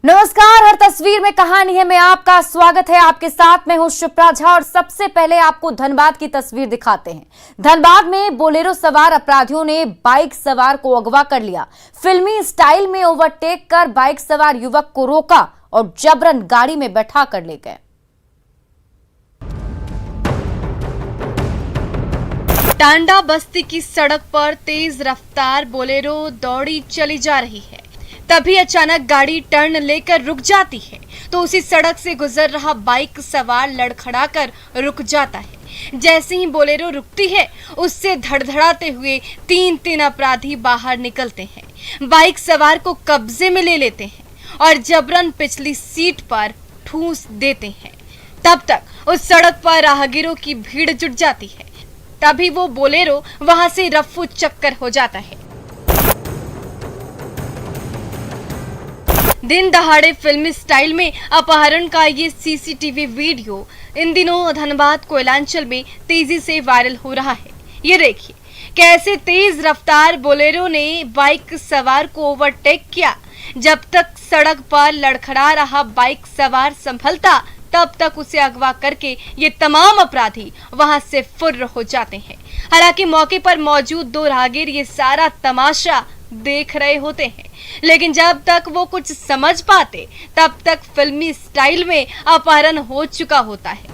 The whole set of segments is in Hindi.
नमस्कार, हर तस्वीर में कहानी है में आपका स्वागत है। आपके साथ में हूं शिप्रा झा और सबसे पहले आपको धनबाद की तस्वीर दिखाते हैं। धनबाद में बोलेरो सवार अपराधियों ने बाइक सवार को अगवा कर लिया। फिल्मी स्टाइल में ओवरटेक कर बाइक सवार युवक को रोका और जबरन गाड़ी में बैठा कर ले गए। टांडा बस्ती की सड़क पर तेज रफ्तार बोलेरो दौड़ी चली जा रही है। तभी अचानक गाड़ी टर्न लेकर रुक जाती है तो उसी सड़क से गुजर रहा बाइक सवार लड़खड़ाकर रुक जाता है। जैसे ही बोलेरो रुकती है उससे धड़धड़ाते हुए तीन अपराधी बाहर निकलते हैं, बाइक सवार को कब्जे में ले लेते हैं और जबरन पिछली सीट पर ठूस देते हैं। तब तक उस सड़क पर राहगीरों की भीड़ जुट जाती है। तभी वो बोलेरो वहां से रफ्फू चक्कर हो जाता है। दिन दहाड़े फिल्मी स्टाइल में अपहरण का ये सीसीटीवी वीडियो इन दिनों धनबाद कोयलांचल में तेजी से वायरल हो रहा है। ये देखिए कैसे तेज रफ्तार बोलेरो ने बाइक सवार को ओवरटेक किया। जब तक सड़क पर लड़खड़ा रहा बाइक सवार संभलता तब तक उसे अगवा करके ये तमाम अपराधी वहां से फुर्र हो जाते हैं। हालांकि मौके पर मौजूद दो राहगीर ये सारा तमाशा देख रहे होते हैं, लेकिन जब तक वो कुछ समझ पाते तब तक फिल्मी स्टाइल में अपहरण हो चुका होता है।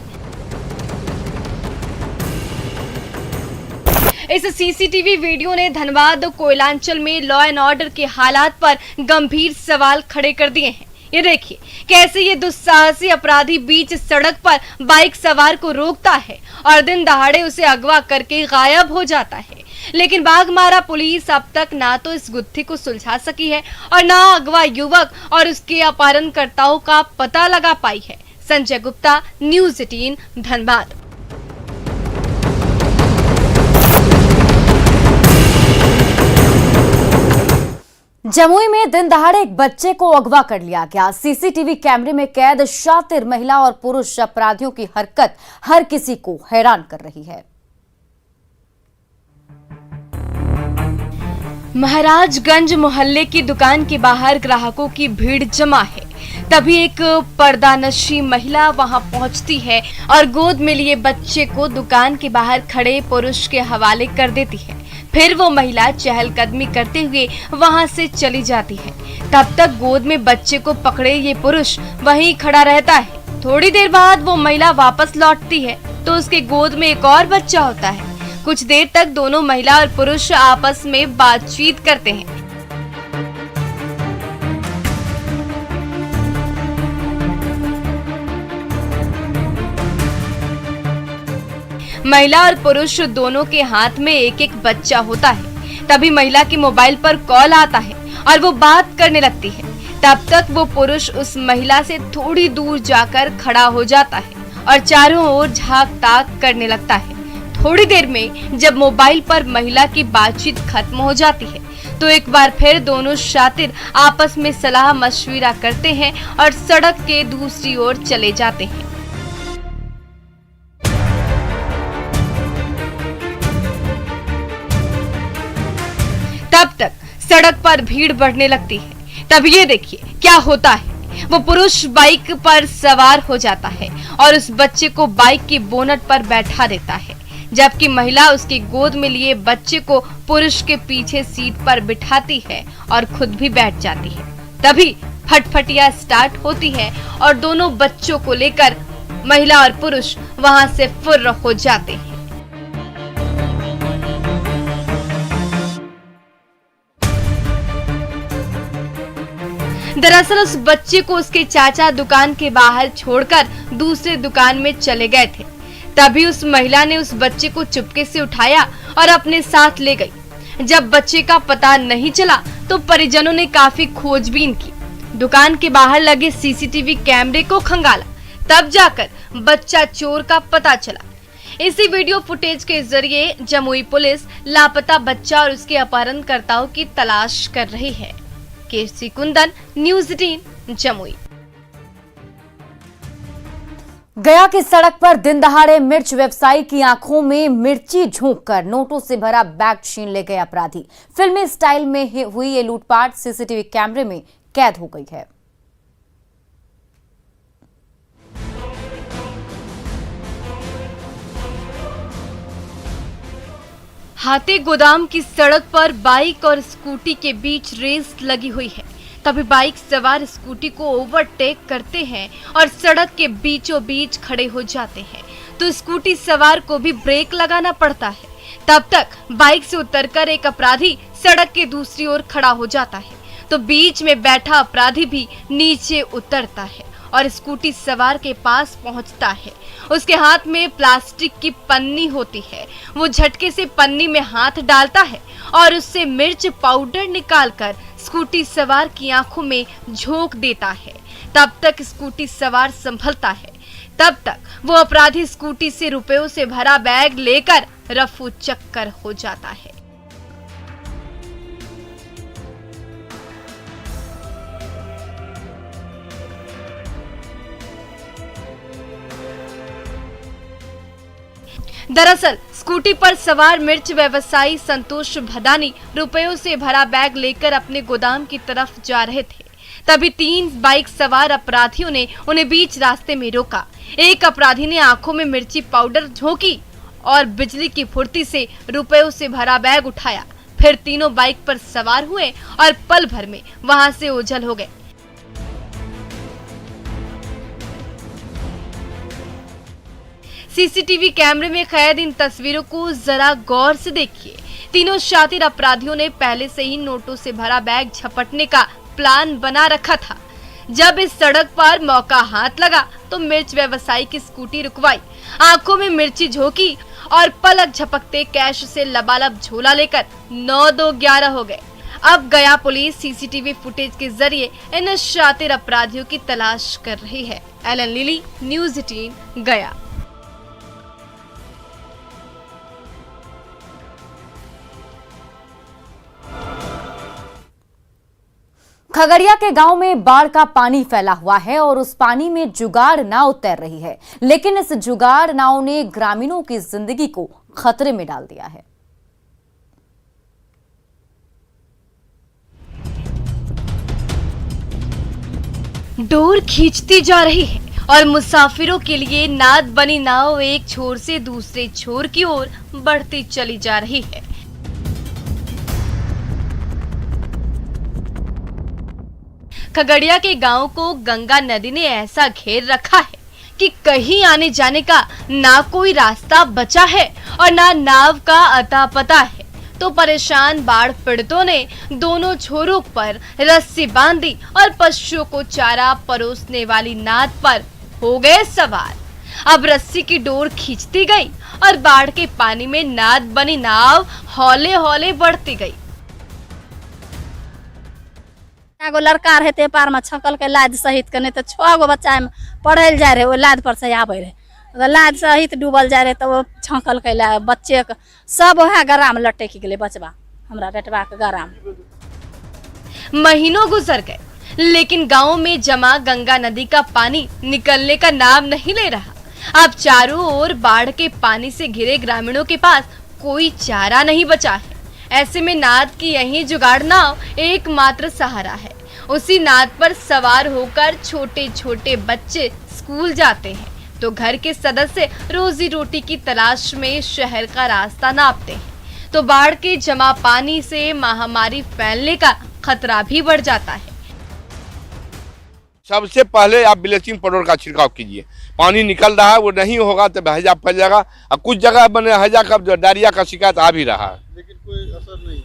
इस सीसीटीवी वीडियो ने धनबाद कोयलांचल में लॉ एंड ऑर्डर के हालात पर गंभीर सवाल खड़े कर दिए हैं। ये देखिए कैसे ये दुस्साहसी अपराधी बीच सड़क पर बाइक सवार को रोकता है और दिन दहाड़े उसे अगवा करके गायब हो जाता है। लेकिन बाघमारा पुलिस अब तक ना तो इस गुत्थी को सुलझा सकी है और ना अगवा युवक और उसके अपहरणकर्ताओं का पता लगा पाई है। संजय गुप्ता, न्यूज़ 18 धनबाद। जमुई में दिन दहाड़े एक बच्चे को अगवा कर लिया गया। सीसीटीवी कैमरे में कैद शातिर महिला और पुरुष अपराधियों की हरकत हर किसी को हैरान कर रही है। महाराजगंज मोहल्ले की दुकान के बाहर ग्राहकों की भीड़ जमा है। तभी एक पर्दानशी महिला वहां पहुंचती है और गोद में लिए बच्चे को दुकान के बाहर खड़े पुरुष के हवाले कर देती है। फिर वो महिला चहलकदमी करते हुए वहां से चली जाती है। तब तक गोद में बच्चे को पकड़े ये पुरुष वहीं खड़ा रहता है। थोड़ी देर बाद वो महिला वापस लौटती है तो उसके गोद में एक और बच्चा होता है। कुछ देर तक दोनों महिला और पुरुष आपस में बातचीत करते हैं। महिला और पुरुष दोनों के हाथ में एक एक बच्चा होता है। तभी महिला के मोबाइल पर कॉल आता है और वो बात करने लगती है। तब तक वो पुरुष उस महिला से थोड़ी दूर जाकर खड़ा हो जाता है और चारों ओर झांक ताक करने लगता है। थोड़ी देर में जब मोबाइल पर महिला की बातचीत खत्म हो जाती है तो एक बार फिर दोनों शातिर आपस में सलाह मशविरा करते हैं और सड़क के दूसरी ओर चले जाते हैं। तब तक सड़क पर भीड़ बढ़ने लगती है। तब ये देखिए क्या होता है, वो पुरुष बाइक पर सवार हो जाता है और उस बच्चे को बाइक की बोनट पर बैठा देता है, जबकि महिला उसकी गोद में लिए बच्चे को पुरुष के पीछे सीट पर बिठाती है और खुद भी बैठ जाती है। तभी फटफटिया स्टार्ट होती है और दोनों बच्चों को लेकर महिला और पुरुष वहां से फुर्र हो जाते हैं। दरअसल उस बच्चे को उसके चाचा दुकान के बाहर छोड़कर दूसरे दुकान में चले गए थे। तभी उस महिला ने उस बच्चे को चुपके से उठाया और अपने साथ ले गई। जब बच्चे का पता नहीं चला तो परिजनों ने काफी खोजबीन की, दुकान के बाहर लगे सीसीटीवी कैमरे को खंगाला, तब जाकर बच्चा चोर का पता चला। इसी वीडियो फुटेज के जरिए जमुई पुलिस लापता बच्चा और उसके अपहरणकर्ताओं की तलाश कर रही है। केसी कुंदन, न्यूज़ 18 जमुई। गया की सड़क पर दिन दहाड़े मिर्च व्यवसायी की आंखों में मिर्ची झोंककर नोटों से भरा बैग छीन ले गए अपराधी। फिल्मी स्टाइल में हुई ये लूटपाट सीसीटीवी कैमरे में कैद हो गई है। हाथे गोदाम की सड़क पर बाइक और स्कूटी के बीच रेस लगी हुई है। तभी बाइक सवार स्कूटी को ओवरटेक करते हैं और सड़क के बीचों बीच खड़े हो जाते हैं, तो स्कूटी सवार को भी ब्रेक लगाना पड़ता है। तब तक बाइक से उतरकर एक अपराधी सड़क के दूसरी ओर खड़ा हो जाता है, तो बीच में बैठा अपराधी भी नीचे उतरता है और स्कूटी सवार के पास पहुंचता है। उसके हाथ में प्लास्टिक की पन्नी होती है। वो झटके से पन्नी में हाथ डालता है और उससे मिर्च पाउडर निकालकर स्कूटी सवार की आंखों में झोंक देता है। तब तक स्कूटी सवार संभलता है। तब तक वो अपराधी स्कूटी से रुपयों से भरा बैग लेकर रफू चक्कर हो जाता है। दरअसल स्कूटी पर सवार मिर्च व्यवसायी संतोष भदानी रुपयों से भरा बैग लेकर अपने गोदाम की तरफ जा रहे थे। तभी 3 बाइक सवार अपराधियों ने उन्हें बीच रास्ते में रोका। एक अपराधी ने आंखों में मिर्ची पाउडर झोंकी और बिजली की फुर्ती से रुपयों से भरा बैग उठाया। फिर तीनों बाइक पर सवार हुए और पल भर में वहां से ओझल हो गए। सीसीटीवी कैमरे में कैद इन तस्वीरों को जरा गौर से देखिए। तीनों शातिर अपराधियों ने पहले से ही नोटों से भरा बैग झपटने का प्लान बना रखा था। जब इस सड़क पर मौका हाथ लगा तो मिर्च व्यवसायी की स्कूटी रुकवाई, आंखों में मिर्ची झोंकी और पलक झपकते कैश से लबालब झोला लेकर 9-2-11 हो गए। अब गया पुलिस सीसीटीवी फुटेज के जरिए इन शातिर अपराधियों की तलाश कर रही है। एलन लिली, न्यूज़ 18 गया। खगड़िया के गांव में बाढ़ का पानी फैला हुआ है और उस पानी में जुगाड़ नाव तैर रही है, लेकिन इस जुगाड़ नाव ने ग्रामीणों की जिंदगी को खतरे में डाल दिया है। डोर खींचती जा रही है और मुसाफिरों के लिए नाद बनी नाव एक छोर से दूसरे छोर की ओर बढ़ती चली जा रही है। खगड़िया के गांव को गंगा नदी ने ऐसा घेर रखा है कि कहीं आने जाने का ना कोई रास्ता बचा है और ना नाव का अता पता है। तो परेशान बाढ़ पीड़ितों ने दोनों छोरों पर रस्सी बांधी और पशुओं को चारा परोसने वाली नाद पर हो गए सवार। अब रस्सी की डोर खींचती गई और बाढ़ के पानी में नाद बनी नाव हौले हौले बढ़ती गई। एगो लड़का रहते पार में छकल के लाद सहित के, नहीं तो 6 गो बच्चा में पढ़ल जाए रहे, वो लाद पर से आवे रहे, लाद सहित डूबल जाए रहे, तो वो छकल के बच्चे के सब वह गरा में लटक गए। बचबा हमरा बेटवा के गरा में महीनों गुजर गए, लेकिन गांव में जमा गंगा नदी का पानी निकलने का नाम नहीं ले रहा। अब चारों ओर बाढ़ के पानी से घिरे ग्रामीणों के पास कोई चारा नहीं बचा है। ऐसे में नाद की यही जुगाड़ नाव एकमात्र सहारा है। उसी नाद पर सवार होकर छोटे छोटे बच्चे स्कूल जाते हैं, तो घर के सदस्य रोजी रोटी की तलाश में शहर का रास्ता नापते हैं। तो बाढ़ के जमा पानी से महामारी फैलने का खतरा भी बढ़ जाता है। सबसे पहले आप ब्लीचिंग पाउडर का छिड़काव कीजिए। पानी निकल रहा है, वो नहीं होगा तो हैजा फैल जाएगा। और कुछ जगह बने हैजा का डायरिया का शिकायत आ भी रहा है, लेकिन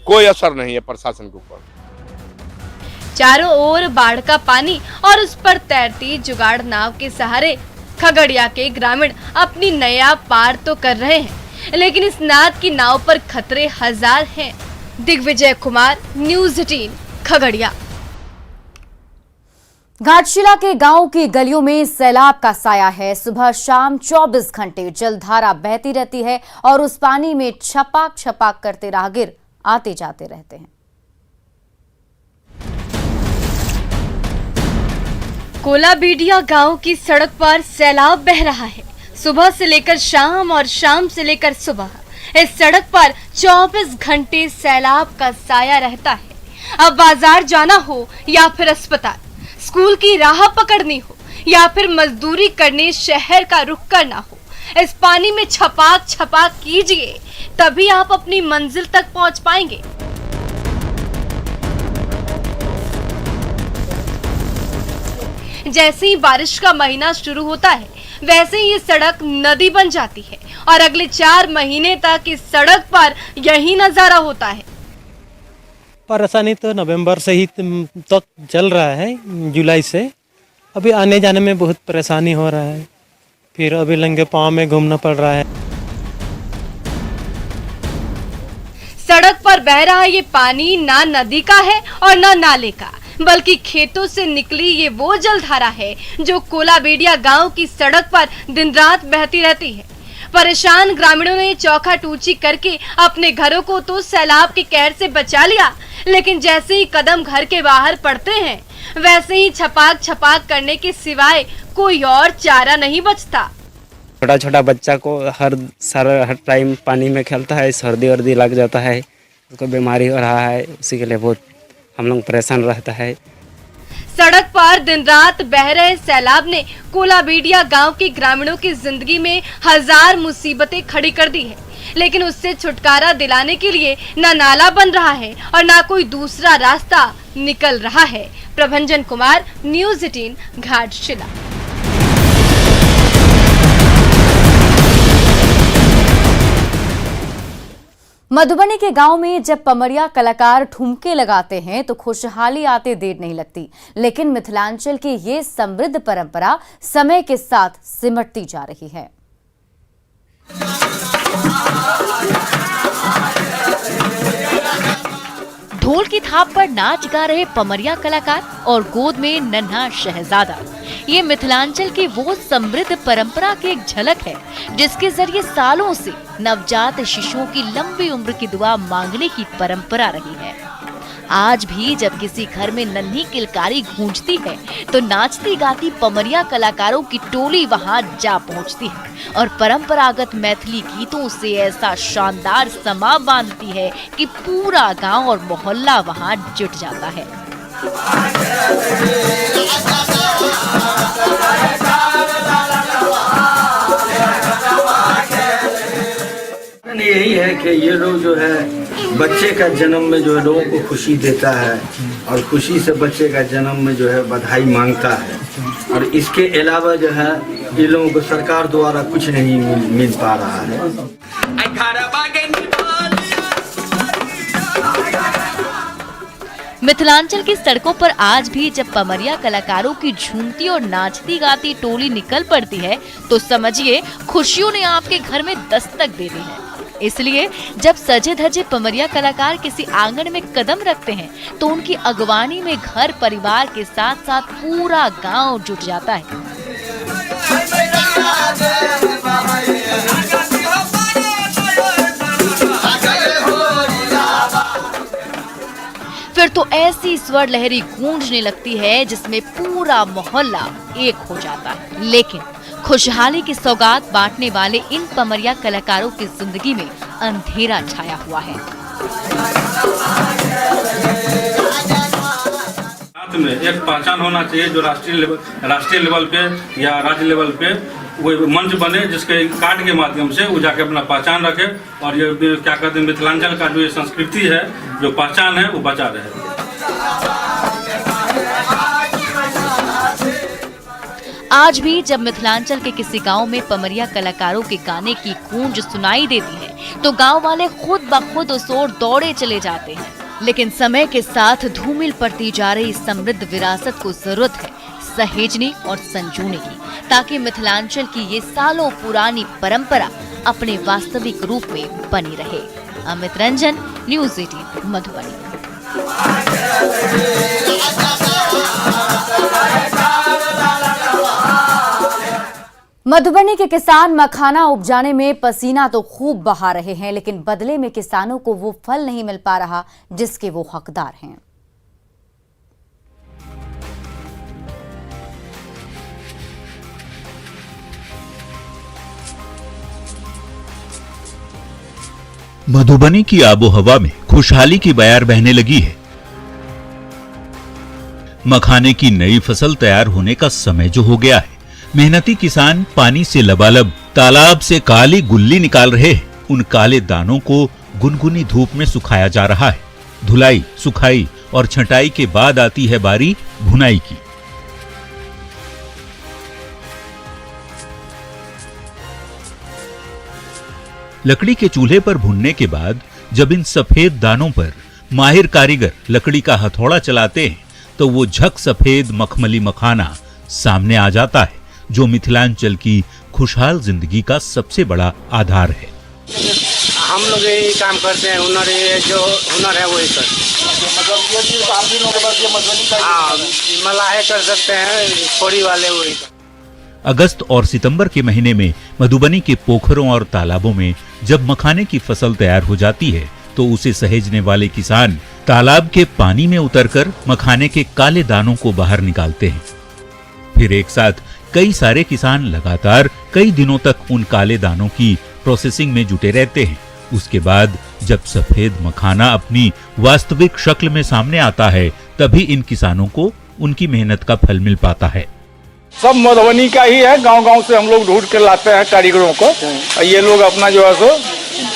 कोई असर नहीं है प्रशासन के ऊपर। चारों ओर बाढ़ का पानी और उस पर तैरती जुगाड़ नाव के सहारे खगड़िया के ग्रामीण अपनी नया पार तो कर रहे हैं, लेकिन इस नाद की नाव पर खतरे हजार हैं। दिग्विजय कुमार, न्यूज़ 18 खगड़िया। घाटशिला के गांव की गलियों में सैलाब का साया है। सुबह शाम 24 घंटे जलधारा बहती रहती है और उस पानी में छपाक छपाक करते राहगीर आते जाते रहते हैं। कोलाबीडिया गांव की सड़क पर सैलाब बह रहा है। सुबह से लेकर शाम और शाम से लेकर सुबह इस सड़क पर 24 घंटे सैलाब का साया रहता है। अब बाजार जाना हो या फिर अस्पताल, स्कूल की राह पकड़नी हो या फिर मजदूरी करने शहर का रुख करना हो, इस पानी में छपाक छपाक कीजिए, तभी आप अपनी मंजिल तक पहुंच पाएंगे। जैसे ही बारिश का महीना शुरू होता है, वैसे ही ये सड़क नदी बन जाती है और अगले 4 महीने तक इस सड़क पर यही नजारा होता है। परेशानी तो नवंबर से ही तक चल रहा है, जुलाई से। अभी आने जाने में बहुत परेशानी हो रहा है, फिर अभी नंगे पाँव में घूमना पड़ रहा है। सड़क पर बह रहा ये पानी ना नदी का है और ना नाले का, बल्कि खेतों से निकली ये वो जलधारा है जो कोलाबेड़िया गांव की सड़क पर दिन रात बहती रहती है। परेशान ग्रामीणों ने चौखा टूची करके अपने घरों को तो सैलाब के कहर से बचा लिया, लेकिन जैसे ही कदम घर के बाहर पड़ते हैं, वैसे ही छपाक छपाक करने के सिवाय कोई और चारा नहीं बचता। छोटा छोटा बच्चा को हर टाइम पानी में खेलता है, सर्दी वर्दी लग जाता है, उसको बीमारी हो रहा है, उसी के लिए बहुत हम लोग परेशान रहता है। सड़क पर दिन रात बह रहे सैलाब ने कोलाबेड़िया गांव के ग्रामीणों की जिंदगी में हजार मुसीबतें खड़ी कर दी है, लेकिन उससे छुटकारा दिलाने के लिए न नाला बन रहा है और न कोई दूसरा रास्ता निकल रहा है। प्रभंजन कुमार, न्यूज़ 18, घाटशिला। मधुबनी के गांव में जब पमरिया कलाकार ठुमके लगाते हैं तो खुशहाली आते देर नहीं लगती, लेकिन मिथिलांचल की ये समृद्ध परंपरा समय के साथ सिमटती जा रही है। ढोल की थाप पर नाच गा रहे पमरिया कलाकार और गोद में नन्हा शहजादा, ये मिथिलांचल की वो समृद्ध परंपरा की एक झलक है जिसके जरिए सालों से नवजात शिशुओं की लंबी उम्र की दुआ मांगने की परंपरा रही है। आज भी जब किसी घर में नन्ही किलकारी गूंजती है तो नाचती गाती पमरिया कलाकारों की टोली वहां जा पहुंचती है और परंपरागत मैथिली गीतों से ऐसा शानदार समा बांधती है कि पूरा गांव और मोहल्ला वहां जुट जाता है। यही है कि ये लोग जो है बच्चे का जन्म में जो है लोगों को खुशी देता है और खुशी से बच्चे का जन्म में जो है बधाई मांगता है, और इसके अलावा जो है ये लोगों को सरकार द्वारा कुछ नहीं मिल पा रहा है। मिथिलांचल की सड़कों पर आज भी जब पमरिया कलाकारों की झूमती और नाचती गाती टोली निकल पड़ती है तो समझिए खुशियों ने आपके घर में दस्तक दे दी है। इसलिए जब सजे धजे पमरिया कलाकार किसी आंगन में कदम रखते हैं तो उनकी अगवानी में घर परिवार के साथ साथ पूरा गांव जुट जाता है। फिर तो ऐसी स्वर लहरी गूंजने लगती है जिसमें पूरा मोहल्ला एक हो जाता है। लेकिन खुशहाली की सौगात बांटने वाले इन पमरिया कलाकारों की जिंदगी में अंधेरा छाया हुआ है। साथ में एक पहचान होना चाहिए जो राष्ट्रीय लेवल पे या राज्य लेवल पे वो मंच बने जिसके कार्ड के माध्यम से वो जाके अपना पहचान रखे और ये क्या कहते हैं मिथिलांचल का जो ये संस्कृति है, जो पहचान है, वो बचा रहे। आज भी जब मिथिलांचल के किसी गांव में पमरिया कलाकारों के गाने की गूंज सुनाई देती है तो गांव वाले खुद ब खुद उस ओर दौड़े चले जाते हैं। लेकिन समय के साथ धूमिल पड़ती जा रही समृद्ध विरासत को जरूरत है सहेजने और संजोने की, ताकि मिथिलांचल की ये सालों पुरानी परंपरा अपने वास्तविक रूप में बनी रहे। अमित रंजन, न्यूज़ 18, मधुबनी। मधुबनी के किसान मखाना उपजाने में पसीना तो खूब बहा रहे हैं, लेकिन बदले में किसानों को वो फल नहीं मिल पा रहा जिसके वो हकदार हैं। मधुबनी की आबोहवा में खुशहाली की बयार बहने लगी है। मखाने की नई फसल तैयार होने का समय जो हो गया है, मेहनती किसान पानी से लबालब तालाब से काली गुल्ली निकाल रहे हैं। उन काले दानों को गुनगुनी धूप में सुखाया जा रहा है। धुलाई, सुखाई और छंटाई के बाद आती है बारी भुनाई की। लकड़ी के चूल्हे पर भुनने के बाद जब इन सफेद दानों पर माहिर कारीगर लकड़ी का हथौड़ा चलाते हैं तो वो झक सफेद मखमली मखाना सामने आ जाता है, जो मिथिलांचल की खुशहाल जिंदगी का सबसे बड़ा आधार है। हम लोग यही काम करते हैं, जो हुनर है वही करते हैं। मलाहे कर सकते हैं, खोड़ी वाले वही। अगस्त और सितंबर के महीने में मधुबनी के पोखरों और तालाबों में जब मखाने की फसल तैयार हो जाती है तो उसे सहेजने वाले किसान तालाब के पानी में उतरकर मखाने के काले दानों को बाहर निकालते हैं। फिर एक साथ कई सारे किसान लगातार कई दिनों तक उन काले दानों की प्रोसेसिंग में जुटे रहते हैं। उसके बाद जब सफेद मखाना अपनी वास्तविक शक्ल में सामने आता है तभी इन किसानों को उनकी मेहनत का फल मिल पाता है। सब मधुबनी का ही है, गांव-गांव से हम लोग ढूंढ कर लाते हैं कारीगरों को। ये लोग अपना जो है सो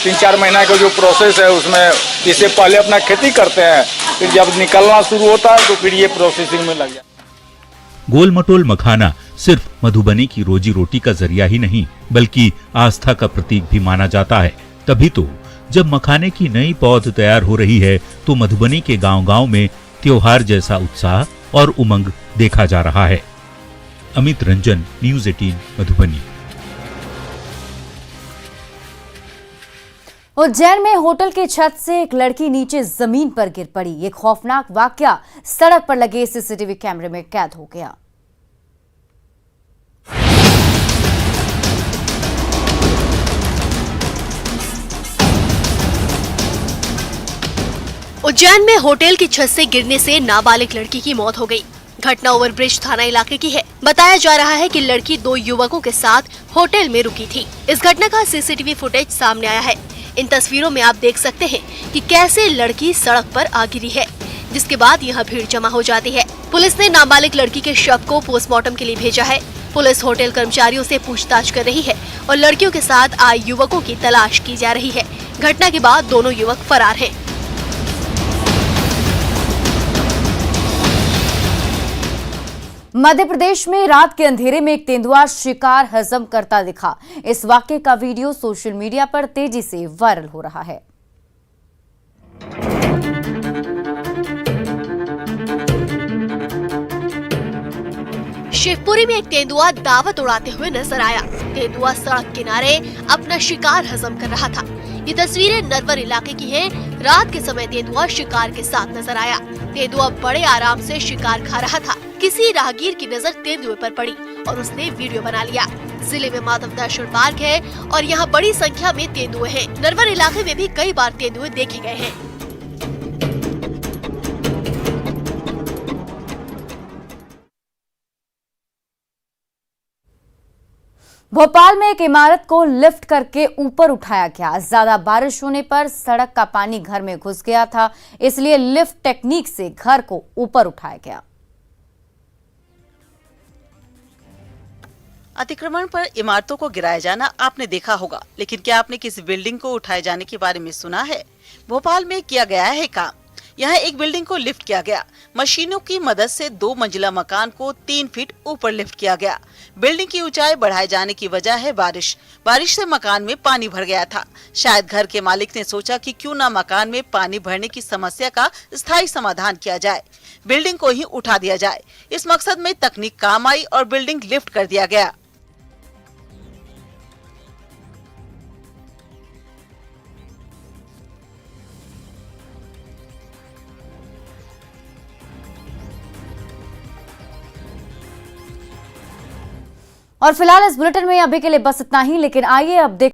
3-4 महीना का जो प्रोसेस है उसमें इससे पहले अपना खेती करते हैं, फिर जब निकलना शुरू होता है तो फिर ये प्रोसेसिंग में लग जाता है। गोल मटोल मखाना सिर्फ मधुबनी की रोजी रोटी का जरिया ही नहीं बल्कि आस्था का प्रतीक भी माना जाता है। तभी तो जब मखाने की नई पौध तैयार हो रही है तो मधुबनी के गांव-गांव में त्योहार जैसा उत्साह और उमंग देखा जा रहा है। अमित रंजन, न्यूज़ 18 मधुबनी। उज्जैन में होटल की छत से एक लड़की नीचे जमीन पर गिर पड़ी। ये खौफनाक वाकया सड़क पर लगे सीसीटीवी कैमरे में कैद हो गया। उज्जैन में होटल की छत से गिरने से नाबालिग लड़की की मौत हो गई। घटना ओवरब्रिज थाना इलाके की है। बताया जा रहा है कि लड़की 2 युवकों के साथ होटल में रुकी थी। इस घटना का सीसीटीवी फुटेज सामने आया है। इन तस्वीरों में आप देख सकते हैं कि कैसे लड़की सड़क पर आ गिरी है, जिसके बाद यहाँ भीड़ जमा हो जाती है। पुलिस ने नाबालिग लड़की के शव को पोस्टमार्टम के लिए भेजा है। पुलिस होटल कर्मचारियों से पूछताछ कर रही है और लड़कियों के साथ आए युवकों की तलाश की जा रही है। घटना के बाद दोनों युवक फरार हैं। मध्य प्रदेश में रात के अंधेरे में एक तेंदुआ शिकार हजम करता दिखा। इस वाकये का वीडियो सोशल मीडिया पर तेजी से वायरल हो रहा है। शिवपुरी में एक तेंदुआ दावत उड़ाते हुए नजर आया। तेंदुआ सड़क किनारे अपना शिकार हजम कर रहा था। ये तस्वीरें नरवर इलाके की हैं। रात के समय तेंदुआ शिकार के साथ नजर आया। तेंदुआ बड़े आराम से शिकार खा रहा था। किसी राहगीर की नजर तेंदुए पर पड़ी और उसने वीडियो बना लिया। जिले में माधव दर्शन पार्क है और यहाँ बड़ी संख्या में तेंदुए हैं। नरवर इलाके में भी कई बार तेंदुए देखे गए हैं। भोपाल में एक इमारत को लिफ्ट करके ऊपर उठाया गया। ज्यादा बारिश होने पर सड़क का पानी घर में घुस गया था, इसलिए लिफ्ट टेक्निक से घर को ऊपर उठाया गया। अतिक्रमण पर इमारतों को गिराया जाना आपने देखा होगा, लेकिन क्या आपने किसी बिल्डिंग को उठाए जाने के बारे में सुना है? भोपाल में किया गया है काम। यहाँ एक बिल्डिंग को लिफ्ट किया गया। मशीनों की मदद से 2 मंजिला मकान को 3 फीट ऊपर लिफ्ट किया गया। बिल्डिंग की ऊंचाई बढ़ाए जाने की वजह है बारिश। बारिश से मकान में पानी भर गया था। शायद घर के मालिक ने सोचा कि क्यों ना मकान में पानी भरने की समस्या का स्थायी समाधान किया जाए, बिल्डिंग को ही उठा दिया जाए। इस मकसद में तकनीक काम आई और बिल्डिंग लिफ्ट कर दिया गया। और फिलहाल इस बुलेटिन में अभी के लिए बस इतना ही, लेकिन आइए अब